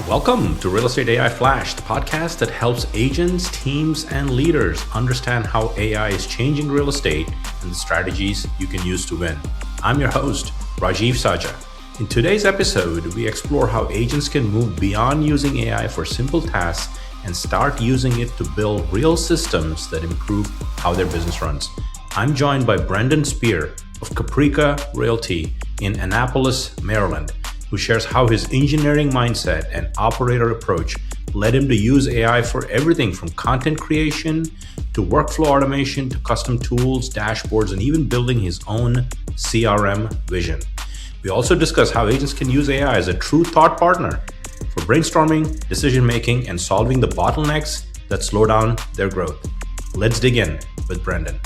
Welcome to Real Estate AI Flash, the podcast that helps agents, teams, and leaders understand how AI is changing real estate and the strategies you can use to win. I'm your host, Rajiv Saja. In today's episode, we explore how agents can move beyond using AI for simple tasks and start using it to build real systems that improve how their business runs. I'm joined by Brendan Spear of Caprika Realty in Annapolis, Maryland, who shares how his engineering mindset and operator approach led him to use AI for everything from content creation to workflow automation to custom tools, dashboards, and even building his own CRM vision. We also discuss how agents can use AI as a true thought partner for brainstorming, decision-making, and solving the bottlenecks that slow down their growth. Let's dig in with Brendan.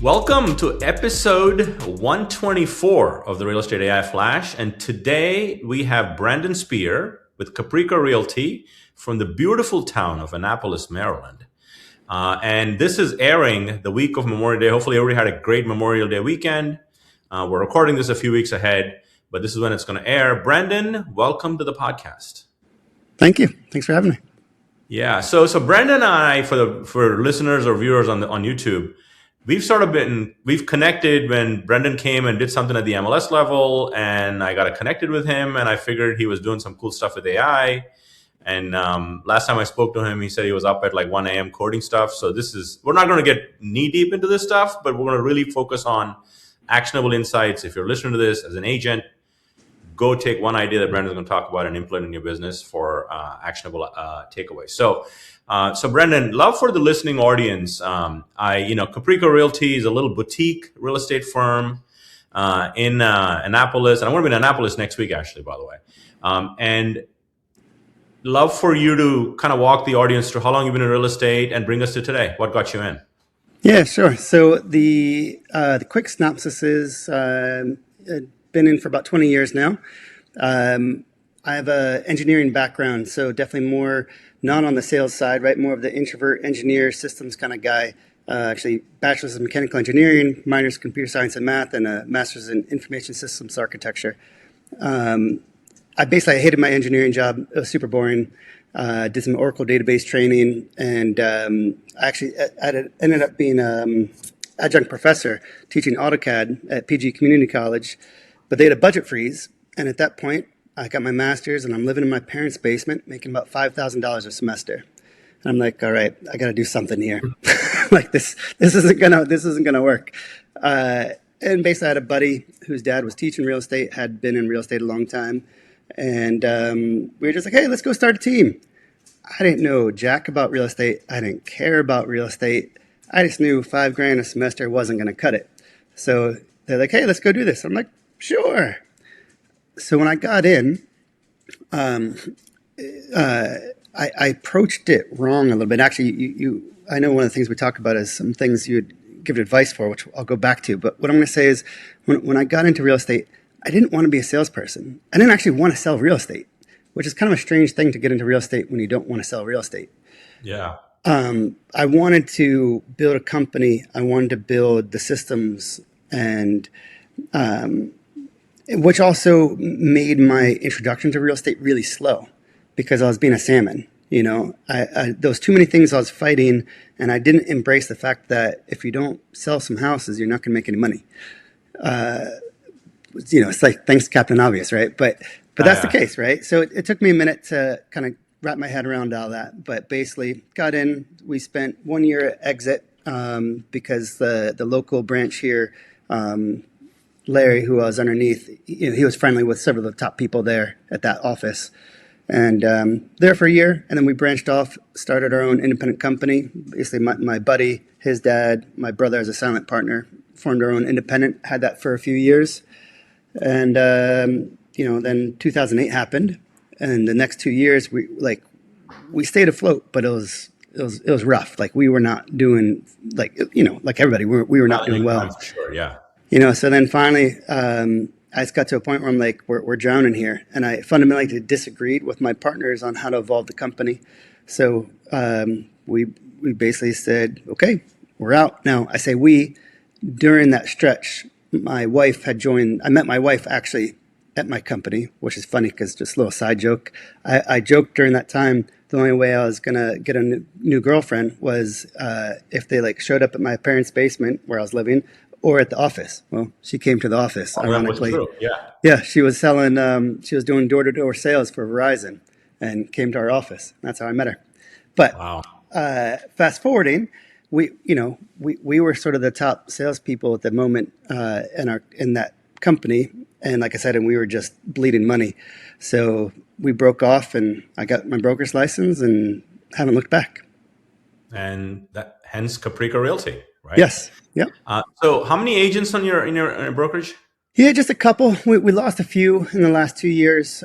Welcome to episode 124 of the Real Estate AI Flash. And today we have Brendan Spear with Caprika Realty from the beautiful town of Annapolis, Maryland. And this is airing the week of Memorial Day. Hopefully everybody had a great Memorial Day weekend. We're recording this a few weeks ahead, but this is when it's going to air. Brendan, welcome to the podcast. Thank you. Thanks for having me. Yeah. So Brendan and I, for listeners or viewers on YouTube, we've connected when Brendan came and did something at the MLS level, and I got connected with him, and I figured he was doing some cool stuff with AI. And last time I spoke to him, he said he was up at like 1 a.m. coding stuff. So we're not going to get knee deep into this stuff, but we're going to really focus on actionable insights. If you're listening to this as an agent, go take one idea that Brendan's going to talk about and implement in your business for actionable takeaways. So Brendan, love for the listening audience. Caprika Realty is a little boutique real estate firm in Annapolis, and I'm going to be in Annapolis next week, actually, by the way. And love for you to kind of walk the audience through how long you've been in real estate and bring us to today. What got you in? Yeah, sure. So the quick synopsis is I've been in for about 20 years now. I have an engineering background, so definitely more not on the sales side, right? More of the introvert engineer systems kind of guy. Actually, bachelor's in mechanical engineering, minors in computer science and math, and a master's in information systems architecture. I basically hated my engineering job. It was super boring. Did some Oracle database training, and I ended up being an adjunct professor teaching AutoCAD at PG Community College, but they had a budget freeze, and at that point, I got my master's, and I'm living in my parents' basement, making about $5,000 a semester. And I'm like, all right, I got to do something here. Like this isn't gonna work. And basically, I had a buddy whose dad was teaching real estate, had been in real estate a long time. And we were just like, hey, let's go start a team. I didn't know jack about real estate. I didn't care about real estate. I just knew $5,000 a semester wasn't going to cut it. So they're like, hey, let's go do this. I'm like, sure. So when I got in, I approached it wrong a little bit. Actually, I know one of the things we talk about is some things you would give advice for, which I'll go back to. But what I'm going to say is when I got into real estate, I didn't want to be a salesperson. I didn't actually want to sell real estate, which is kind of a strange thing to get into real estate when you don't want to sell real estate. Yeah. I wanted to build a company. I wanted to build the systems, and which also made my introduction to real estate really slow because I was being a salmon. You know, there was too many things I was fighting, and I didn't embrace the fact that if you don't sell some houses, you're not going to make any money. It's like, thanks, Captain Obvious, right? But that's the case, right? So it took me a minute to kind of wrap my head around all that. But basically, got in. We spent 1 year at exit because the local branch here, Larry, who I was underneath, he was friendly with several of the top people there at that office. And there for a year, and then we branched off, started our own independent company. Basically, my buddy, his dad, my brother as a silent partner, formed our own independent, had that for a few years. And, then 2008 happened, and the next 2 years we stayed afloat, but it was rough. Like we were not doing like everybody, we were not doing well. For sure. Yeah. So then finally, I just got to a point where I'm like, we're drowning here. And I fundamentally disagreed with my partners on how to evolve the company. So, we basically said, okay, we're out. Now I say during that stretch, my wife had joined. I met my wife actually at my company, which is funny because just a little side joke. I joked during that time the only way I was gonna get a new girlfriend was if they like showed up at my parents' basement where I was living or at the office. Well, she came to the office, Oh, that was ironically. true. Yeah. Yeah, she was selling. She was doing door-to-door sales for Verizon, and came to our office. That's how I met her. But Wow. fast forwarding, we were sort of the top salespeople at the moment in that company, and like I said, and we were just bleeding money. So we broke off, and I got my broker's license, and haven't looked back. And that hence Caprika Realty, right? Yes. Yep. So how many agents on your in your brokerage? Yeah, just a couple. We lost a few in the last 2 years.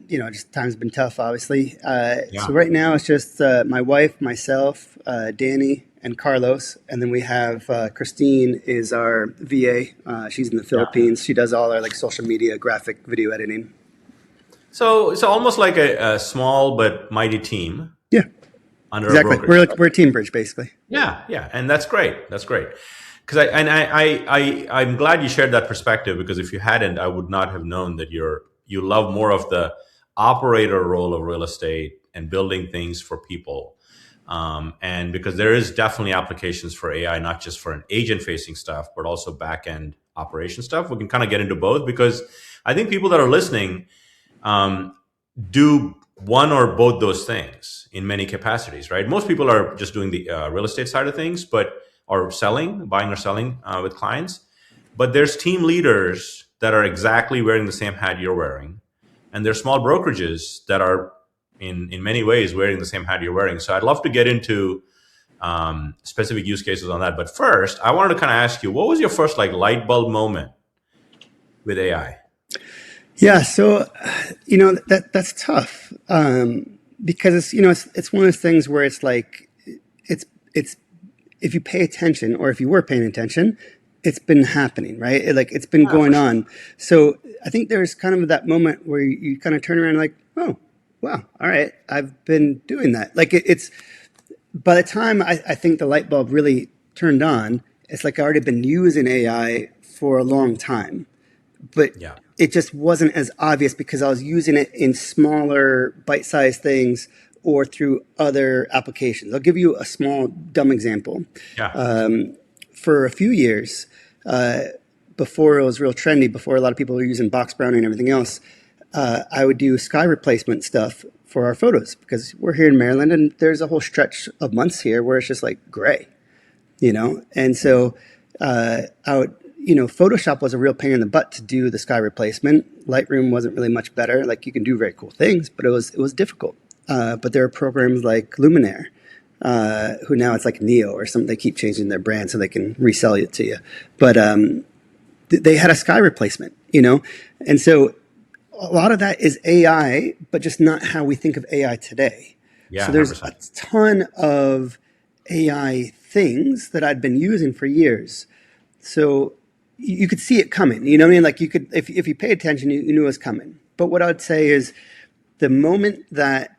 Just time's been tough, obviously. Yeah. So right now it's just my wife, myself, Danny, and Carlos. And then we have Christine is our VA. She's in the Philippines. She does all our like social media, graphic, video editing. So it's almost like a small but mighty team Yeah, under exactly. a brokerage. We're a team bridge, basically. Yeah, and that's great. That's great. Because I'm glad you shared that perspective, because if you hadn't, I would not have known that you love more of the operator role of real estate and building things for people. And because there is definitely applications for AI, not just for an agent facing stuff, but also back end operation stuff. We can kind of get into both, because I think people that are listening do one or both those things in many capacities, right? Most people are just doing the real estate side of things, or buying or selling with clients. But there's team leaders that are exactly wearing the same hat you're wearing. And there's small brokerages that are in many ways wearing the same hat you're wearing. So I'd love to get into specific use cases on that. But first, I wanted to kind of ask you, what was your first like light bulb moment with AI? Yeah, so that's tough because it's one of those things where it's like it's if you pay attention, or if you were paying attention, it's been happening, right? It's been going on. So I think there's kind of that moment where you kind of turn around and like, oh, wow, all right, I've been doing that. Like it's by the time I think the light bulb really turned on, it's like I already been using AI for a long time, but it just wasn't as obvious because I was using it in smaller bite-sized things or through other applications. I'll give you a small, dumb example. For a few years, before it was real trendy, before a lot of people were using box browning and everything else, I would do sky replacement stuff for our photos, because we're here in Maryland and there's a whole stretch of months here where it's just like gray, And so I would, Photoshop was a real pain in the butt to do the sky replacement. Lightroom wasn't really much better. Like you can do very cool things, but it was difficult. But there are programs like Luminaire, who now it's like Neo or something. They keep changing their brand so they can resell it to you. But they had a sky replacement, And so a lot of that is AI, but just not how we think of AI today. Yeah, so there's 100%. a ton of AI things that I'd been using for years. So you could see it coming, you know what I mean? Like you could, if you pay attention, you knew it was coming. But what I would say is the moment that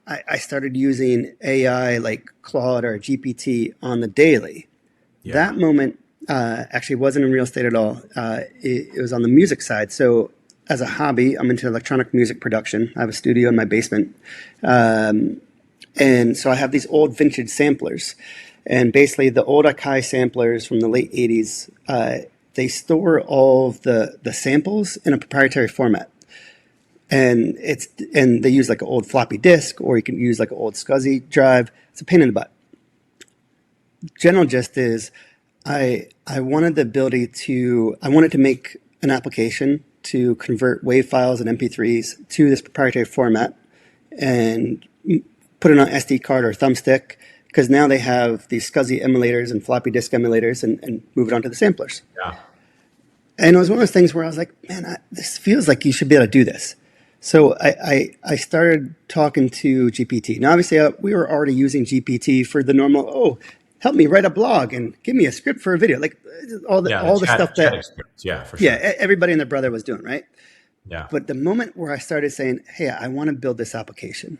I started using AI like Claude or GPT on the daily, that moment actually wasn't in real estate at all. It was on the music side. So as a hobby, I'm into electronic music production. I have a studio in my basement. And so I have these old vintage samplers. And basically the old Akai samplers from the late 80s, they store all of the samples in a proprietary format. And they use like an old floppy disk, or you can use like an old SCSI drive. It's a pain in the butt. General gist is I wanted to make an application to convert WAV files and MP3s to this proprietary format and put it on SD card or thumbstick, because now they have these SCSI emulators and floppy disk emulators, and move it onto the samplers. Yeah. And it was one of those things where I was like, man, this feels like you should be able to do this. So I started talking to GPT. Now, obviously, we were already using GPT for the normal, help me write a blog and give me a script for a video. Like all the stuff that, for sure. everybody and their brother was doing, right? Yeah. But the moment where I started saying, hey, I want to build this application,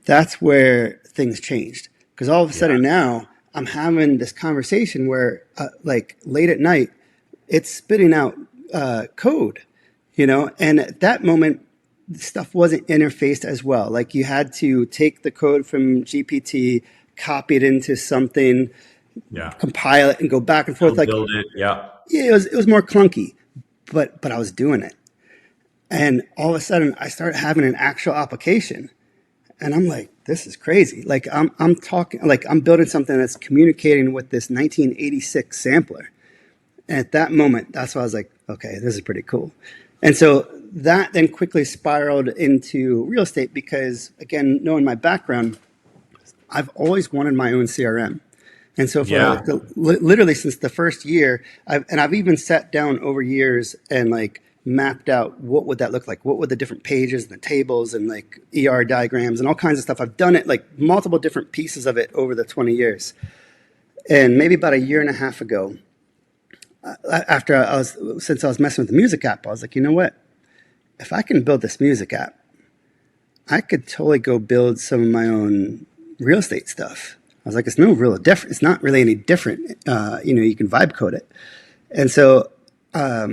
that's where things changed. Because all of a sudden now I'm having this conversation where like late at night, it's spitting out code. And at that moment, stuff wasn't interfaced as well. Like you had to take the code from GPT, copy it into something, Yeah. compile it, and go back and forth. Like, Build it. Yeah. yeah, it was more clunky, but I was doing it. And all of a sudden, I started having an actual application, and I'm like, this is crazy. Like I'm talking, like I'm building something that's communicating with this 1986 sampler. And at that moment, that's why I was like, okay, this is pretty cool. And so that then quickly spiraled into real estate because, again, knowing my background, I've always wanted my own CRM. And so for literally since the first year, I've even sat down over years and like mapped out what would that look like? What would the different pages and the tables and like ER diagrams and all kinds of stuff. I've done it like multiple different pieces of it over the 20 years. And maybe about a year and a half ago, since I was messing with the music app, I was like, you know what? If I can build this music app, I could totally go build some of my own real estate stuff. I was like, it's no real different. It's not really any different. You can vibe code it. And so I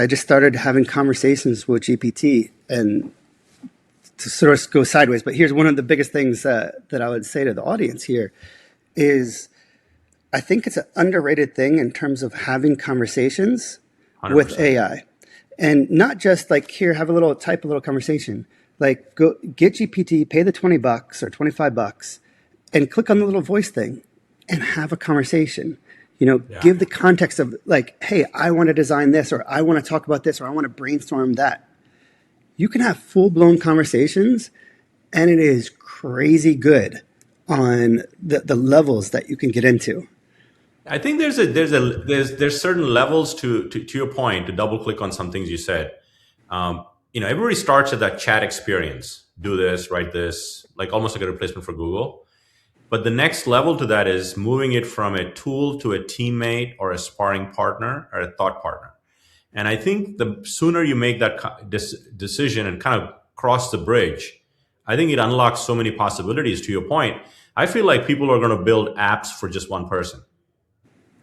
just started having conversations with GPT and to sort of go sideways. But here's one of the biggest things that I would say to the audience here is I think it's an underrated thing in terms of having conversations 100%. With AI. And not just like, here, type a little conversation. Like go get GPT, pay the $20 or $25 and click on the little voice thing and have a conversation. Give the context of like, hey, I want to design this, or I want to talk about this, or I want to brainstorm that. You can have full-blown conversations, and it is crazy good on the levels that you can get into. I think there's certain levels to your point, to double click on some things you said. Everybody starts at that chat experience. Do this, write this, like almost like a replacement for Google. But the next level to that is moving it from a tool to a teammate or a sparring partner or a thought partner. And I think the sooner you make that decision and kind of cross the bridge, I think it unlocks so many possibilities. To your point, I feel like people are going to build apps for just one person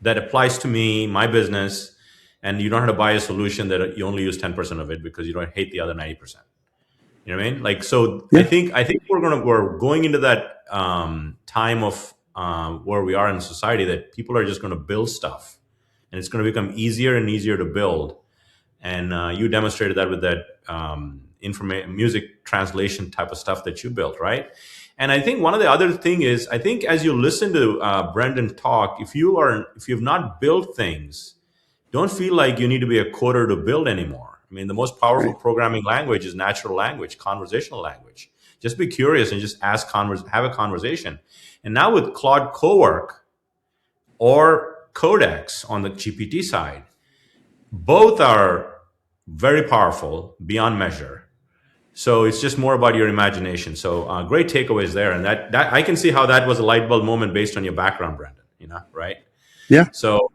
that applies to me, my business, and you don't have to buy a solution that you only use 10% of it because you don't hate the other 90%. You know what I mean? Like, so yeah. I think we're going into that time of where we are in society that people are just going to build stuff, and it's going to become easier and easier to build. And you demonstrated that with that music translation type of stuff that you built, right? And I think one of the other thing is, I think as you listen to Brendan talk, if you've not built things, don't feel like you need to be a coder to build anymore. I mean, the most powerful programming language is natural language, conversational language. Just be curious and just have a conversation. And now with Claude Cowork or Codex on the GPT side, both are very powerful beyond measure. So it's just more about your imagination. So great takeaways there. And that I can see how that was a light bulb moment based on your background, Brandon, right? Yeah. So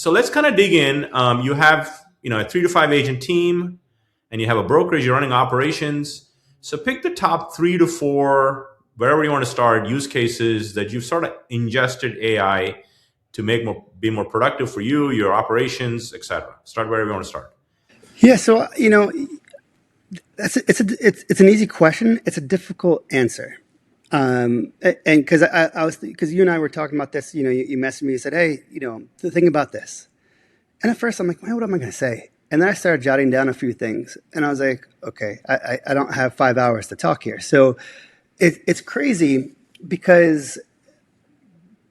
let's kind of dig in. You have a 3 to 5 agent team, and you have a brokerage, you're running operations. So pick the top 3 to 4, wherever you want to start, use cases that you've sort of ingested AI to be more productive for you, your operations, etc. Start wherever you want to start. Yeah. So, it's an easy question. It's a difficult answer. And because because you and I were talking about this, you messaged me, you said, hey, the thing about this. And at first I'm like, what am I going to say? And then I started jotting down a few things, and I was like, okay, I don't have 5 hours to talk here. So it's crazy because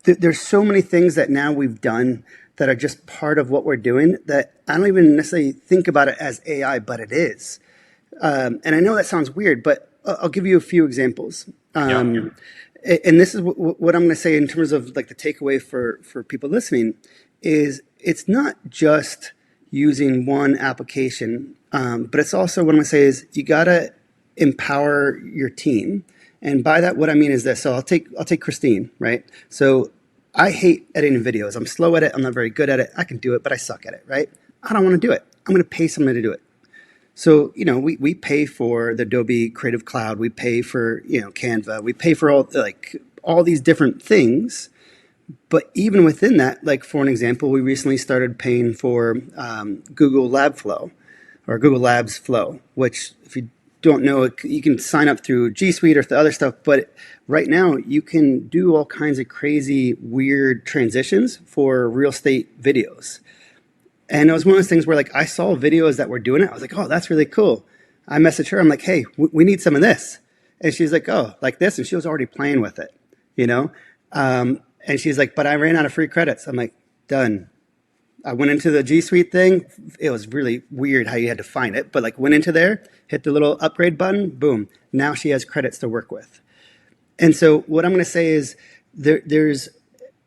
there's so many things that now we've done that are just part of what we're doing that I don't even necessarily think about it as AI, but it is. And I know that sounds weird, but I'll give you a few examples. And this is what I'm going to say in terms of like the takeaway for people listening is it's not just using one application, but it's also what I'm going to say is you got to empower your team. And by that, what I mean is this. So I'll take Christine, right? So I hate editing videos. I'm slow at it. I'm not very good at it. I can do it, but I suck at it, right? I don't want to do it. I'm going to pay somebody to do it. So, we pay for the Adobe Creative Cloud. We pay for, Canva. We pay for all these different things. But even within that, like for an example, we recently started paying for Google Lab Flow or Google Labs Flow, which if you don't know, you can sign up through G Suite or the other stuff. But right now, you can do all kinds of crazy, weird transitions for real estate videos. And it was one of those things where like I saw videos that were doing it. I was like, oh, that's really cool. I messaged her. I'm like, hey, we need some of this. And she's like, oh, like this. And she was already playing with it, you know? And she's like, but I ran out of free credits. I'm like, done. I went into the G Suite thing. It was really weird how you had to find it, but like went into there, hit the little upgrade button, boom. Now she has credits to work with. And so what I'm going to say is there's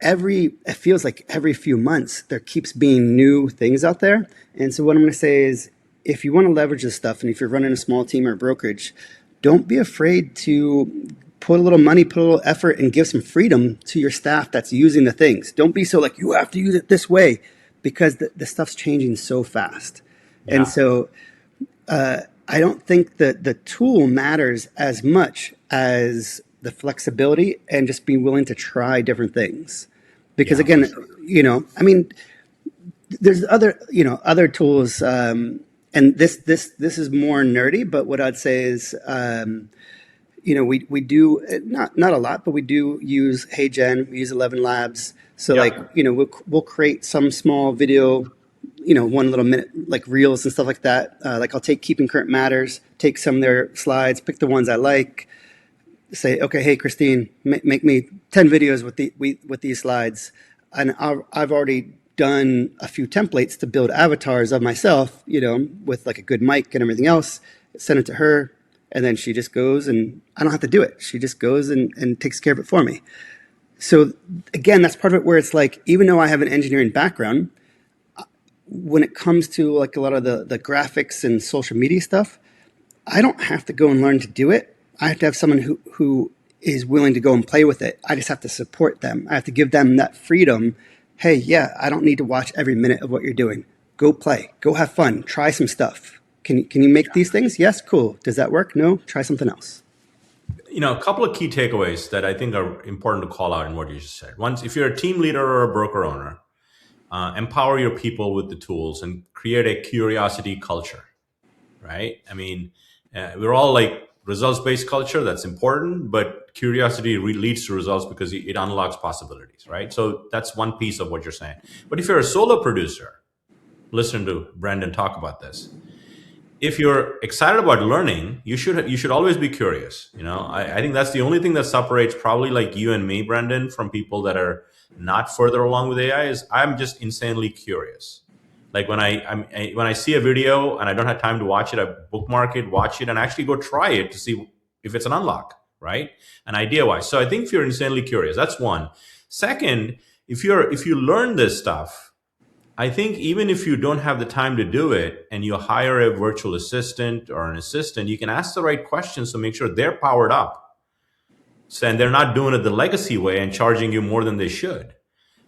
it feels like every few months there keeps being new things out there. And so what I'm going to say is if you want to leverage this stuff and if you're running a small team or brokerage, don't be afraid to put a little money, put a little effort and give some freedom to your staff that's using the things. Don't be so like, you have to use it this way because the stuff's changing so fast. Yeah. And so I don't think that the tool matters as much as the flexibility and just being willing to try different things. Because again, I mean, there's other tools, and this is more nerdy, but what I'd say is, we do not a lot, but we do use HeyGen, we use 11 Labs. So we'll create some small video, 1 little minute, like reels and stuff like that. Like I'll take Keeping Current Matters, take some of their slides, pick the ones I like, say, okay, hey, Christine, make me 10 videos with these slides. And I've already done a few templates to build avatars of myself, with like a good mic and everything else, send it to her. And then she just goes and I don't have to do it. She just goes and takes care of it for me. So again, that's part of it where it's like, even though I have an engineering background, when it comes to like a lot of the graphics and social media stuff, I don't have to go and learn to do it. I have to have someone who is willing to go and play with it. I just have to support them. I have to give them that freedom. Hey, yeah, I don't need to watch every minute of what you're doing. Go play, go have fun, try some stuff. Can you make these things? Yes, cool. Does that work? No, try something else. A couple of key takeaways that I think are important to call out in what you just said. One, if you're a team leader or a broker owner, empower your people with the tools and create a curiosity culture, right? I mean, we're all like results-based culture. That's important, but curiosity leads to results because it unlocks possibilities, right? So that's one piece of what you're saying. But if you're a solo producer, listen to Brendan talk about this. If you're excited about learning, you should always be curious. I think that's the only thing that separates probably like you and me, Brendan, from people that are not further along with AI is I'm just insanely curious. Like when I see a video and I don't have time to watch it, I bookmark it, watch it, and actually go try it to see if it's an unlock, right? An idea wise. So I think if you're insanely curious, that's one. Second, if you learn this stuff, I think even if you don't have the time to do it and you hire a virtual assistant or an assistant, you can ask the right questions to make sure they're powered up. And they're not doing it the legacy way and charging you more than they should,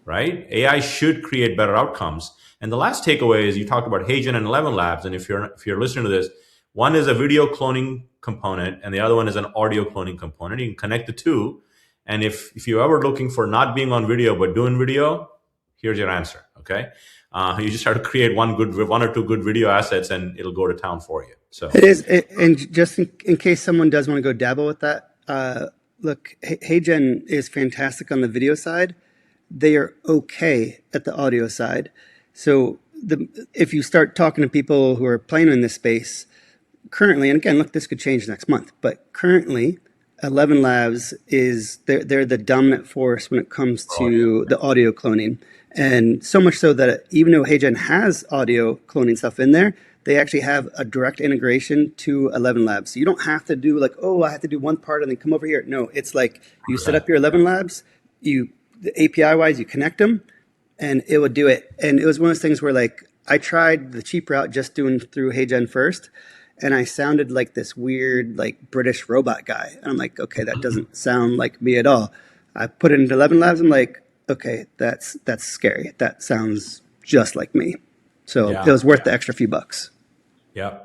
right? AI should create better outcomes. And the last takeaway is you talked about HeyGen and 11 Labs. And if you're listening to this, one is a video cloning component and the other one is an audio cloning component. You can connect the two. And if you're ever looking for not being on video but doing video, here's your answer, okay? You just have to create one or two good video assets and it'll go to town for you. So it is. And just in case someone does want to go dabble with that, look, HeyGen is fantastic on the video side. They are okay at the audio side. So if you start talking to people who are playing in this space currently, and again, look, this could change next month, but currently 11 Labs they're the dominant force when it comes to the audio cloning. And so much so that even though HeyGen has audio cloning stuff in there, they actually have a direct integration to 11 Labs. So you don't have to do like, oh, I have to do one part and then come over here. No, it's like you set up your 11 Labs, the API wise, you connect them and it would do it. And it was one of those things where like I tried the cheap route just doing through HeyGen first. And I sounded like this weird, like British robot guy. And I'm like, okay, that doesn't sound like me at all. I put it into 11 Labs. I'm like, okay, that's scary. That sounds just like me. So it was worth the extra few bucks. Yeah.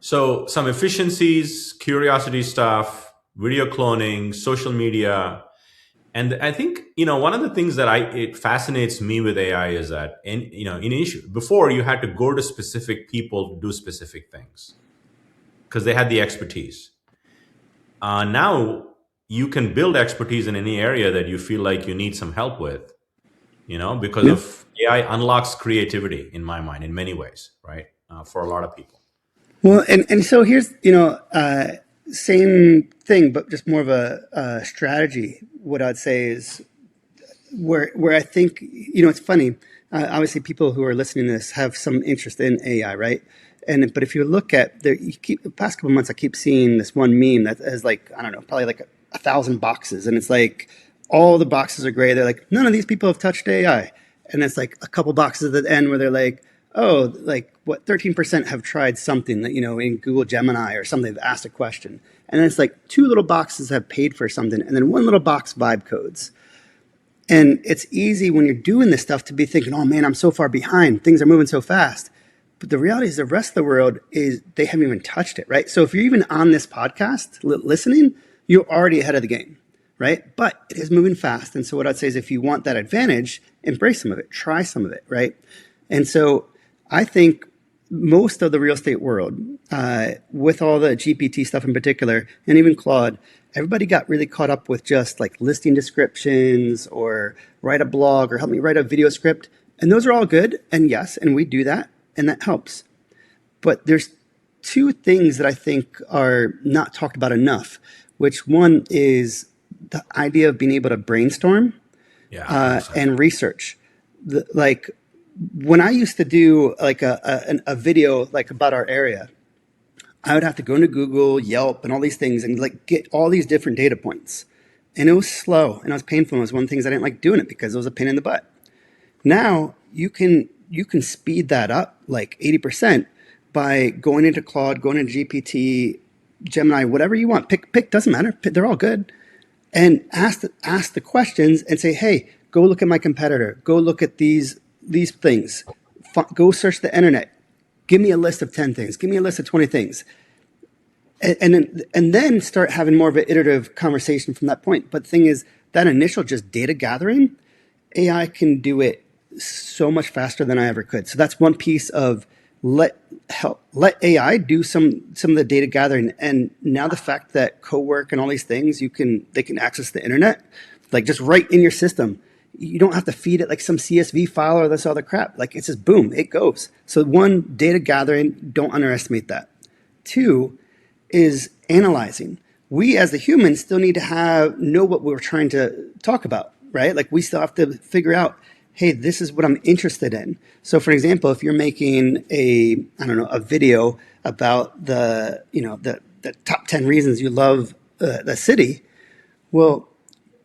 So some efficiencies, curiosity stuff, video cloning, social media. And I think, one of the things that it fascinates me with AI is that before you had to go to specific people to do specific things because they had the expertise. Now you can build expertise in any area that you feel like you need some help with, because Yeah. of AI unlocks creativity in my mind in many ways, right? For a lot of people. Well, and so here's, same thing, but just more of a strategy. What I'd say is where I think, it's funny. Obviously, people who are listening to this have some interest in AI, right? But if you look at the past couple months, I keep seeing this one meme that has like, I don't know, probably like 1,000 boxes, and it's like all the boxes are gray. They're like, none of these people have touched AI, and it's like a couple boxes at the end where they're like, oh, like what 13% have tried something that in Google Gemini or something. They've asked a question, and then it's like two little boxes have paid for something, and then one little box vibe codes. And it's easy when you're doing this stuff to be thinking, oh man, I'm so far behind. Things are moving so fast. But the reality is the rest of the world is they haven't even touched it, right? So if you're even on this podcast listening, you're already ahead of the game, right? But it is moving fast. And so what I'd say is if you want that advantage, embrace some of it, try some of it, right? And so I think most of the real estate world, with all the GPT stuff in particular, and even Claude, everybody got really caught up with just like listing descriptions or write a blog or help me write a video script. And those are all good. And yes, and we do that, and that helps. But there's two things that I think are not talked about enough, which one is the idea of being able to brainstorm and research. Like when I used to do like a video like about our area, I would have to go into Google, Yelp, and all these things and like get all these different data points. And it was slow and it was painful. And it was one of the things I didn't like doing it because it was a pain in the butt. Now you can speed that up like 80% by going into Claude, going into GPT, Gemini, whatever you want. Pick doesn't matter. They're all good. And ask the questions and say, hey, go look at my competitor. Go look at these things. Go search the internet. Give me a list of 10 things. Give me a list of 20 things. And then start having more of an iterative conversation from that point. But the thing is, that initial just data gathering, AI can do it so much faster than I ever could. So that's one piece of let AI do some of the data gathering. And now the fact that co-work and all these things, they can access the internet, like just right in your system. You don't have to feed it like some CSV file or this other crap. Like it's just boom, it goes. So one, data gathering, don't underestimate that. Two is analyzing. We as the humans still need to know what we're trying to talk about, right? Like we still have to figure out, hey, this is what I'm interested in. So for example, if you're making a video about the top 10 reasons you love the city, well,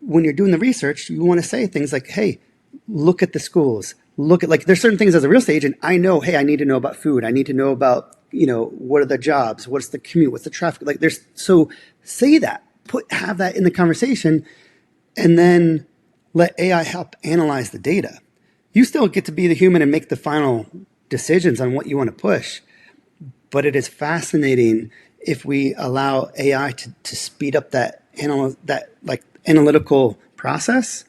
when you're doing the research, you want to say things like, hey, look at the schools. Look at, like, there's certain things as a real estate agent, I know, hey, I need to know about food. I need to know about, what are the jobs? What's the commute? What's the traffic? Like so say that, have that in the conversation, and then let AI help analyze the data. You still get to be the human and make the final decisions on what you want to push. But it is fascinating if we allow AI to speed up that analytical process.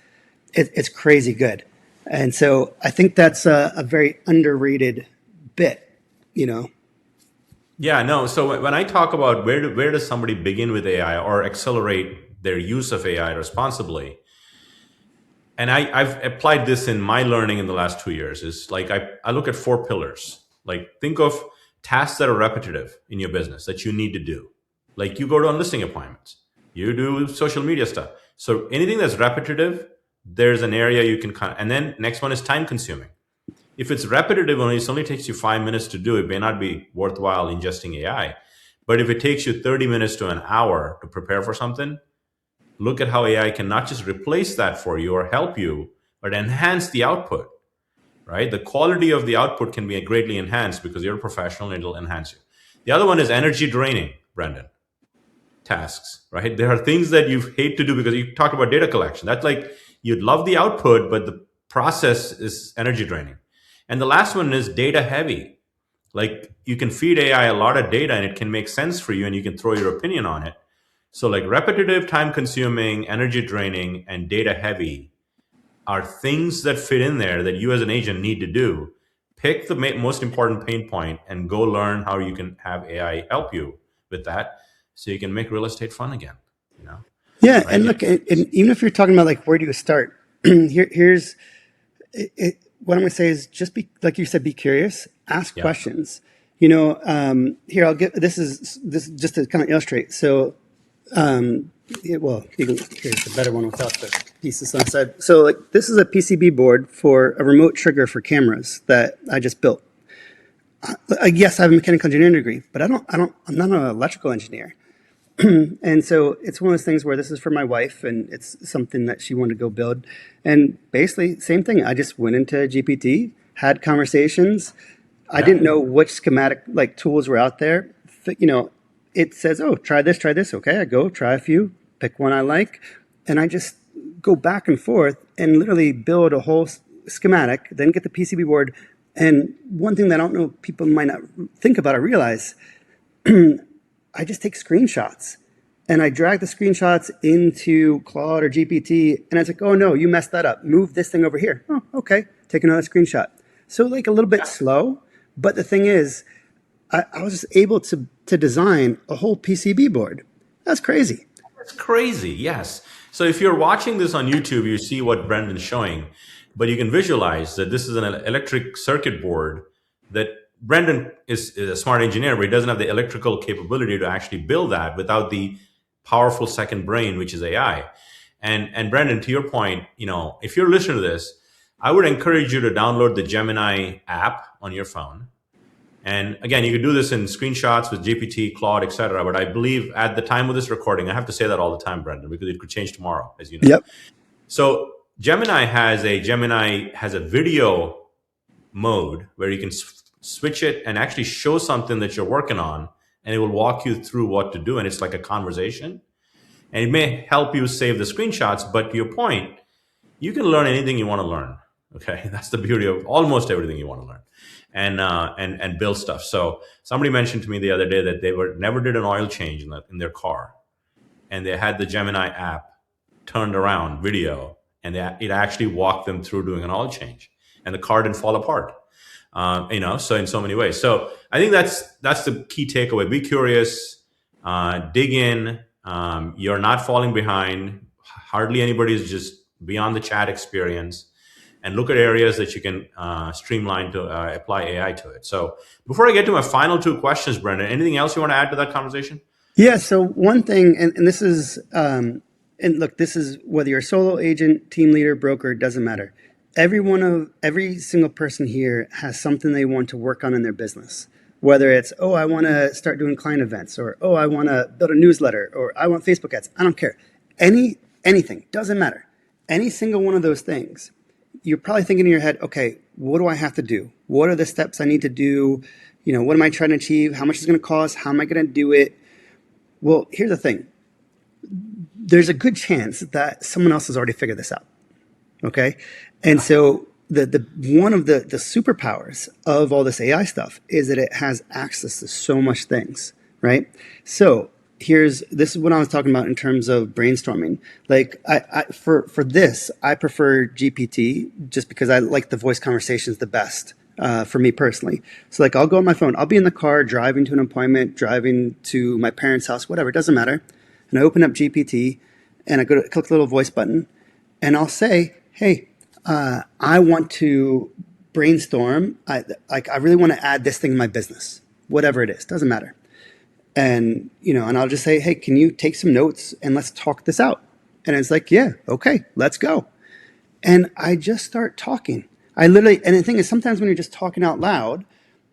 It's crazy good. And so I think that's a very underrated bit, Yeah, no. So when I talk about where does somebody begin with AI or accelerate their use of AI responsibly, and I've applied this in my learning in the last 2 years, is like I look at 4 pillars. Like think of tasks that are repetitive in your business that you need to do. Like you go to listing appointments, you do social media stuff. So anything that's repetitive, there's an area you can and then next one is time consuming. If it's repetitive and it only takes you 5 minutes to do, it may not be worthwhile ingesting AI. But if it takes you 30 minutes to an hour to prepare for something, look at how AI can not just replace that for you or help you, but enhance the output, right? The quality of the output can be greatly enhanced because you're a professional and it'll enhance you. The other one is energy draining, Brendan. Tasks, right? There are things that you hate to do because you talked about data collection. That's like you'd love the output, but the process is energy draining. And the last one is data heavy. Like you can feed AI a lot of data and it can make sense for you and you can throw your opinion on it. So like repetitive, time consuming, energy draining, and data heavy are things that fit in there that you as an agent need to do. Pick the most important pain point and go learn how you can have AI help you with that, so you can make real estate fun again. You know, Yeah, right? and look, and even if you're talking about like where do you start, here's what I'm going to say is just be like you said, be curious, ask Yeah, questions. Here I'll get this just to kind of illustrate. So, here's the better one without the pieces on the side. So, like this is a PCB board for a remote trigger for cameras that I just built. Yes, I have a mechanical engineering degree, but I'm not an electrical engineer. And so it's one of those things where this is for my wife and it's something that she wanted to go build. And basically, same thing. I just went into GPT, had conversations. I yeah, didn't know which schematic like tools were out there. It says, oh, try this, try this. Okay, I go try a few, pick one I like. And I just go back and forth and literally build a whole schematic, then get the PCB board. And one thing that I don't know people might not think about or realize, I just take screenshots and I drag the screenshots into Claude or GPT. And it's like, oh no, you messed that up. Move this thing over here. Oh, okay. Take another screenshot. So like a little bit slow. But the thing is, I was just able to design a whole PCB board. That's crazy. it's crazy. Yes. So if you're watching this on YouTube, you see what Brendan's showing, but you can visualize that this is an electric circuit board that Brendan is a smart engineer, but he doesn't have the electrical capability to actually build that without the powerful second brain, which is AI. And Brendan, to your point, if you're listening to this, I would encourage you to download the Gemini app on your phone. And again, you could do this in screenshots with GPT, Claude, etc. But I believe at the time of this recording, I have to say that all the time, Brendan, because it could change tomorrow, as you know. Yep. So Gemini has a video mode where you can switch it and actually show something that you're working on, and it will walk you through what to do. And it's like a conversation. And it may help you save the screenshots, but to your point, you can learn anything you want to learn. Okay, that's the beauty of almost everything you want to learn, and build stuff. So somebody mentioned to me the other day that they never did an oil change in their car, and they had the Gemini app turned around video, and it actually walked them through doing an oil change, and the car didn't fall apart. So in so many ways. So I think that's the key takeaway. Be curious, dig in. You're not falling behind. Hardly anybody is just beyond the chat experience, and look at areas that you can streamline to apply AI to it. So before I get to my final two questions, Brendan, anything else you want to add to that conversation? Yeah. So one thing, and this is, and look, this is whether you're a solo agent, team leader, broker, it doesn't matter. Every single person here has something they want to work on in their business. Whether it's, oh, I want to start doing client events, or, oh, I want to build a newsletter, or I want Facebook ads. I don't care. Anything, doesn't matter. Any single one of those things, you're probably thinking in your head, okay, what do I have to do? What are the steps I need to do? What am I trying to achieve? How much is it going to cost? How am I going to do it? Well, here's the thing. There's a good chance that someone else has already figured this out. Okay. And so the one of the superpowers of all this AI stuff is that it has access to so much things, right? So this is what I was talking about in terms of brainstorming. Like for this, I prefer GPT just because I like the voice conversations the best for me personally. So like I'll go on my phone, I'll be in the car driving to an appointment, driving to my parents' house, whatever, it doesn't matter. And I open up GPT and I click the little voice button and I'll say, hey, I want to brainstorm. I really want to add this thing in my business, whatever it is, doesn't matter. And, and I'll just say, hey, can you take some notes and let's talk this out? And it's like, yeah, okay, let's go. And I just start talking. And the thing is, sometimes when you're just talking out loud,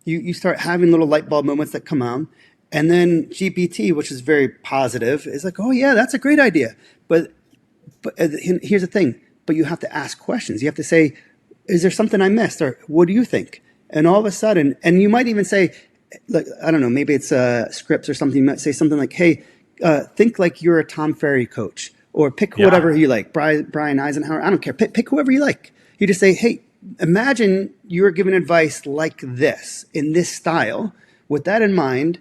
you start having little light bulb moments that come on. And then GPT, which is very positive, is like, oh yeah, that's a great idea. But here's the thing. But you have to ask questions. You have to say, is there something I missed? Or what do you think? And all of a sudden, and you might even say, like, I don't know, maybe it's scripts or something. You might say something like, hey, think like you're a Tom Ferry coach, or pick whatever you like, Brian Eisenhower. I don't care. Pick whoever you like. You just say, hey, imagine you're giving advice like this, in this style. With that in mind,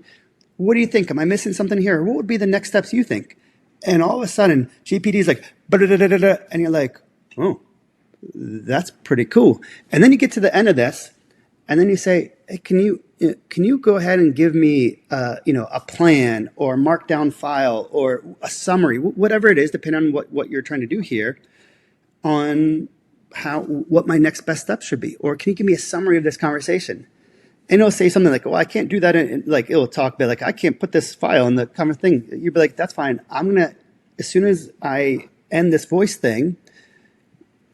what do you think? Am I missing something here? What would be the next steps you think? And all of a sudden, GPT is like, "Ba-da-da-da-da-da," and you're like, oh, that's pretty cool. And then you get to the end of this, and then you say, hey, can you go ahead and give me, a plan or a markdown file or a summary, whatever it is, depending on what you're trying to do here, on what my next best steps should be, or can you give me a summary of this conversation? And it'll say something like, well, I can't do that. Like, it'll talk, but like, I can't put this file in the common thing. You'd be like, that's fine. As soon as I end this voice thing,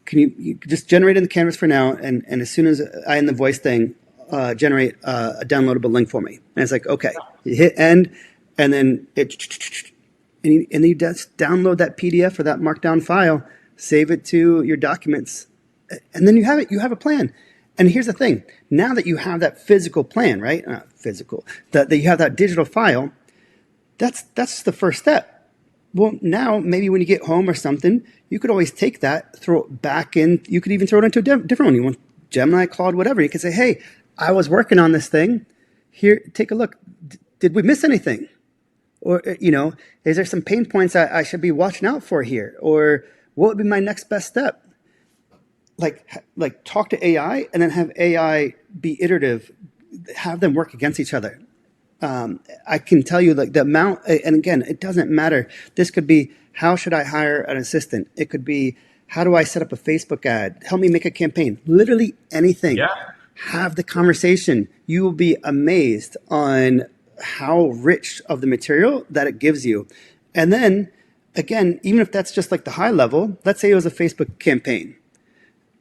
can you just generate in the canvas for now? And as soon as I end the voice thing, generate a downloadable link for me. And it's like, okay, you hit end, and then and you just download that PDF or that markdown file, save it to your documents, and then you have a plan. And here's the thing: now that you have that physical plan, right? That you have that digital file, that's the first step. Well, now maybe when you get home or something, you could always take that, throw it back in. You could even throw it into a different one. You want Gemini, Claude, whatever. You could say, hey, I was working on this thing. Here, take a look. Did we miss anything? Or, is there some pain points I should be watching out for here? Or what would be my next best step? Like talk to AI and then have AI be iterative, have them work against each other. I can tell you like the amount, and again, it doesn't matter. This could be, how should I hire an assistant? It could be, how do I set up a Facebook ad? Help me make a campaign. Literally anything. Yeah. Have the conversation. You will be amazed on how rich of the material that it gives you. And then again, even if that's just like the high level, let's say it was a Facebook campaign.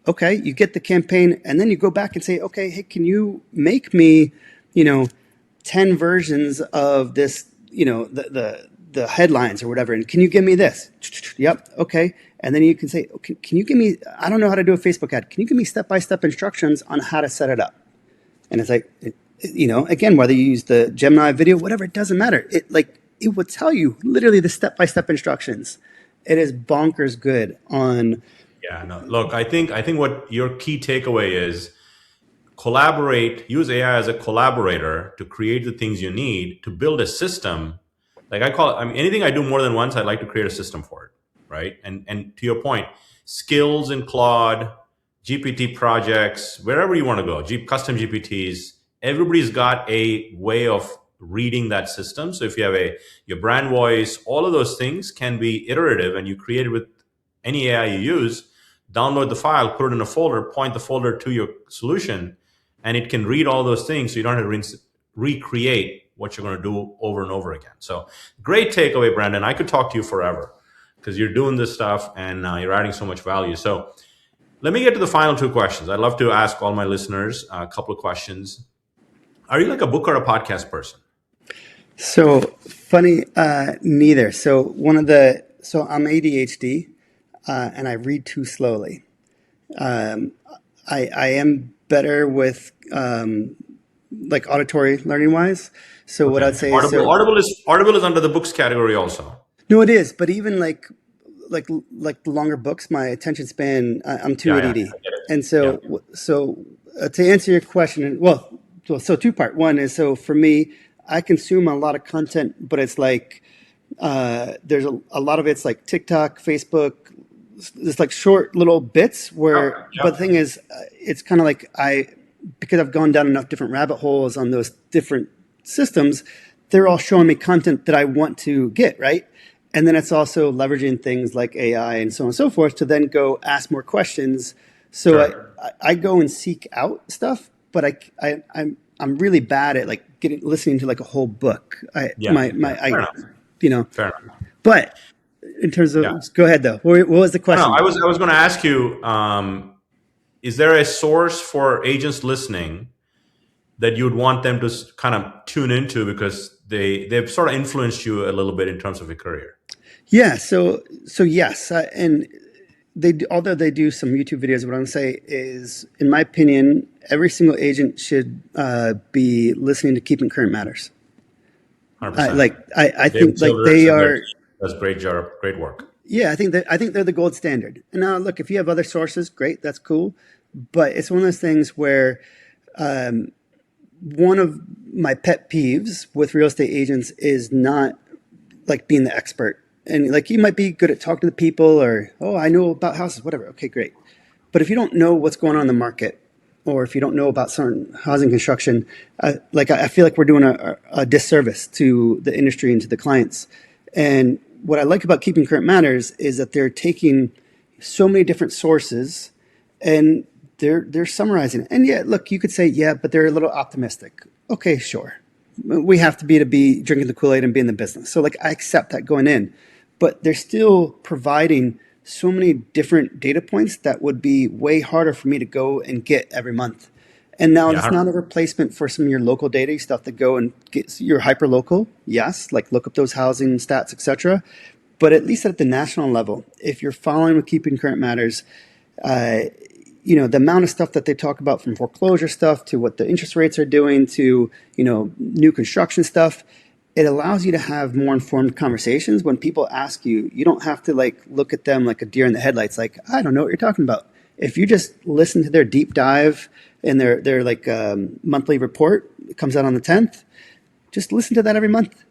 Okay, you get the campaign and then you go back and say, okay, hey, can you make me, 10 versions of this, the headlines or whatever, and can you give me this? Yep, okay. And then you can say, okay, can you give me, I don't know how to do a Facebook ad. Can you give me step-by-step instructions on how to set it up? And it's like, again, whether you use the Gemini video, whatever, it doesn't matter. It will tell you literally the step-by-step instructions. It is bonkers good on. Yeah, no, look, I think what your key takeaway is: collaborate, use AI as a collaborator to create the things you need to build a system. Like anything I do more than once, I'd like to create a system for it, right? And to your point, skills in Claude, GPT projects, wherever you want to go, custom GPTs, everybody's got a way of reading that system. So if you have your brand voice, all of those things can be iterative, and you create it with any AI you use. Download the file, put it in a folder, point the folder to your solution, and it can read all those things, so you don't have to recreate what you're going to do over and over again. So great takeaway, Brandon. I could talk to you forever because you're doing this stuff and you're adding so much value. So let me get to the final two questions. I'd love to ask all my listeners a couple of questions. Are you like a book or a podcast person? So funny, neither. So I'm ADHD. And I read too slowly. I am better with like auditory learning wise. So okay. What I'd say Audible is under the books category also. No, it is. But even like the longer books, my attention span, I'm too ADD. And so to answer your question, so two-part. One is, so for me, I consume a lot of content, but it's like there's a lot of it's like TikTok, Facebook. It's like short little bits where, but the thing is, it's kind of like because I've gone down enough different rabbit holes on those different systems, they're all showing me content that I want to get, right? And then it's also leveraging things like AI and so on and so forth to then go ask more questions. So sure. I go and seek out stuff, but I'm really bad at like listening to like a whole book. Fair enough. But in terms of, go ahead though. What was the question? No, I was going to ask you, is there a source for agents listening that you'd want them to kind of tune into because they've sort of influenced you a little bit in terms of your career? Yeah. So yes. And although they do some YouTube videos, what I'm going to say is, in my opinion, every single agent should be listening to Keeping Current Matters. 100%. I think like they are. That's great job, great work. Yeah, I think they're the gold standard. And now, look, if you have other sources, great, that's cool. But it's one of those things where one of my pet peeves with real estate agents is not like being the expert. And like you might be good at talking to people or, oh, I know about houses, whatever. Okay, great. But if you don't know what's going on in the market, or if you don't know about certain housing construction, I feel like we're doing a disservice to the industry and to the clients. And what I like about Keeping Current Matters is that they're taking so many different sources and they're summarizing it. And yeah, look, you could say, yeah, but they're a little optimistic. Okay, sure. We have to be drinking the Kool-Aid and be in the business. So like I accept that going in, but they're still providing so many different data points that would be way harder for me to go and get every month. And now it's not a replacement for some of your local data. You still have to go and get your hyper local. Yes, like look up those housing stats, etc. But at least at the national level, if you're following with Keeping Current Matters, the amount of stuff that they talk about, from foreclosure stuff to what the interest rates are doing to, new construction stuff, it allows you to have more informed conversations. When people ask you, you don't have to like look at them like a deer in the headlights. Like, I don't know what you're talking about. If you just listen to their deep dive in their like monthly report, it comes out on the 10th. Just listen to that every month.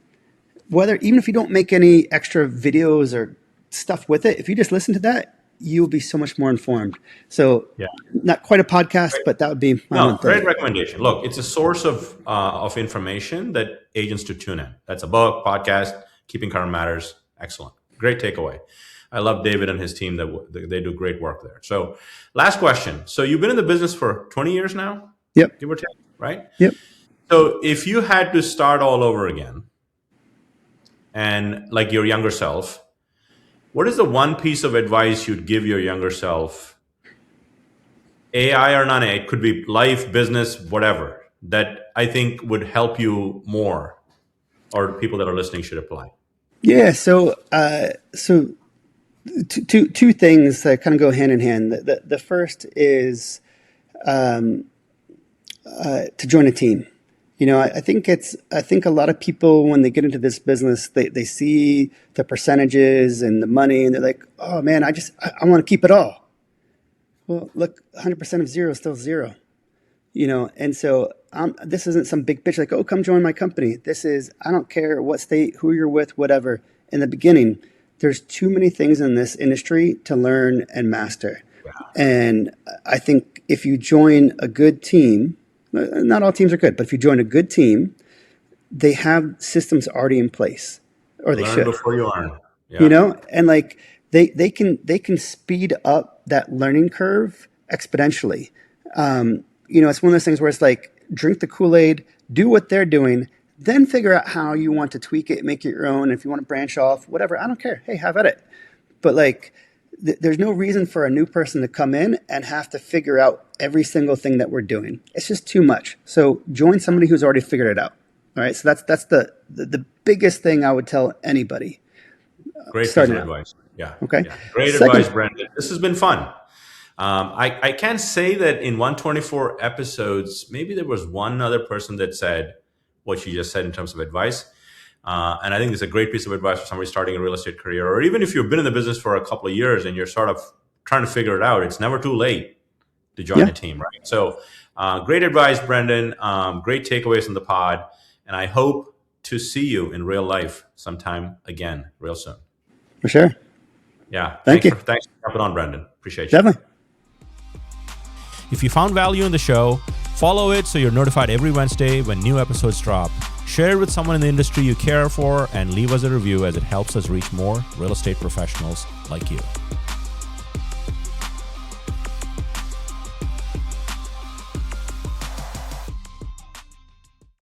Even if you don't make any extra videos or stuff with it, if you just listen to that, you'll be so much more informed. So not quite a podcast, but that would be my one thing. Great recommendation. Look, it's a source of information that agents to tune in. That's a book, podcast, Keeping Current Matters. Excellent. Great takeaway. I love David and his team. That they do great work there. So last question. So you've been in the business for 20 years now? Yep. Give or take, right? Yep. So if you had to start all over again and like your younger self, what is the one piece of advice you'd give your younger self, AI or non-AI, it could be life, business, whatever, that I think would help you more, or people that are listening should apply? Yeah. So two things that kind of go hand in hand. The first is to join a team. I think a lot of people, when they get into this business, they see the percentages and the money and they're like, oh man, I want to keep it all. Well, look, 100% of zero is still zero, and so this isn't some big bitch like, oh, come join my company. This is, I don't care what state, who you're with, whatever. In the beginning, there's too many things in this industry to learn and master. Yeah. And I think if you join a good team, not all teams are good, but if you join a good team, they have systems already in place, or they should. Before you learn, and like they can speed up that learning curve exponentially. It's one of those things where it's like, drink the Kool-Aid, do what they're doing, then figure out how you want to tweak it, make it your own. If you want to branch off, whatever, I don't care. Hey, have at it. But like, there's no reason for a new person to come in and have to figure out every single thing that we're doing. It's just too much. So join somebody who's already figured it out. All right. So that's the biggest thing I would tell anybody. Great piece of advice. Yeah. Okay. Yeah. Great advice, Brandon. This has been fun. I can't say that in 124 episodes, maybe there was one other person that said what you just said in terms of advice. And I think it's a great piece of advice for somebody starting a real estate career, or even if you've been in the business for a couple of years and you're sort of trying to figure it out, it's never too late to join a team, right? So great advice, Brendan. Great takeaways in the pod. And I hope to see you in real life sometime again real soon. For sure. Yeah. Thanks for jumping on, Brendan. Appreciate you. Definitely. If you found value in the show, follow it so you're notified every Wednesday when new episodes drop. Share it with someone in the industry you care for, and leave us a review as it helps us reach more real estate professionals like you.